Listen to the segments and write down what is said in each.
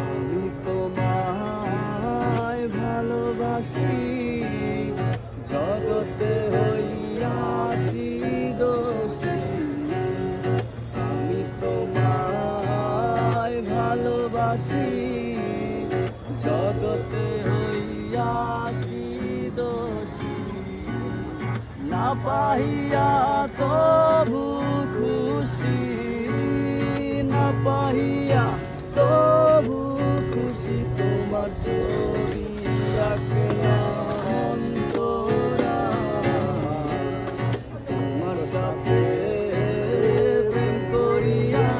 আমি তোমায় ভালোবাসি, জগতে হইয়াছি দোষী। আমি তোমায় ভালোবাসি, জগতে হইয়াছি দোষী। না পাহিয়া তবু খুশি, না পাহিয়া তবু খুশি। তোমার ছবি রাখলাম অন্তরায়, তোমার সাথে প্রেম করিয়া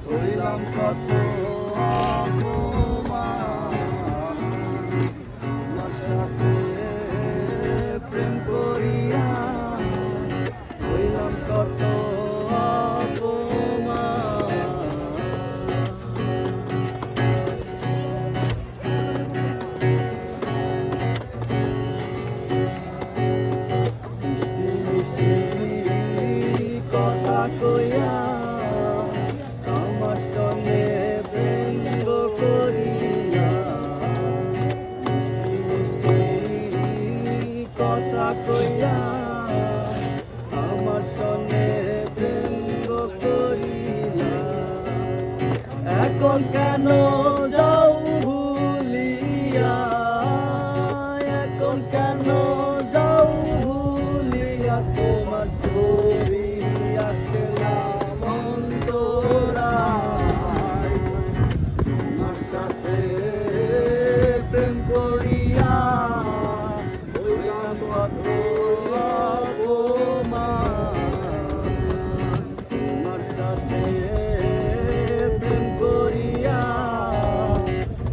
হইলাম কত অপমান। তোমার সাথে প্রেম করিয়া হইলাম কত কইয়া আমার সঙ্গে প্রেম করিয়া, মিষ্টি মিষ্টি কথা কইয়া আমার সঙ্গে প্রেম করিয়া। এখন কেন যাও ভুলিয়া, এখন কেন যাও ভুলিয়া। তোমার ছবি রাখলাম অন্তরায়, তোমার সাথে প্রেম করিয়া হইলাম কত অপমান। তোমার সাথে প্রেম করিয়া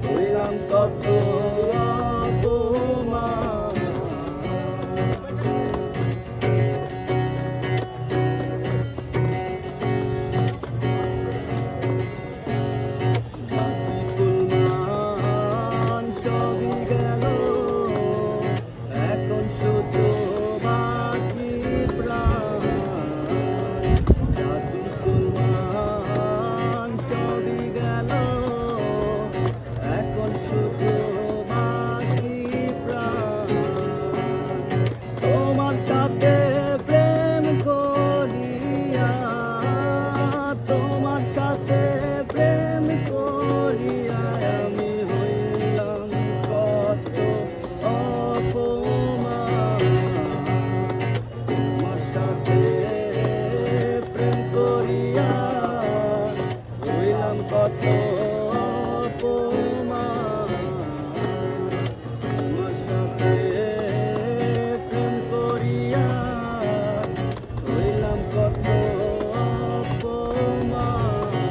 হইলাম কত কত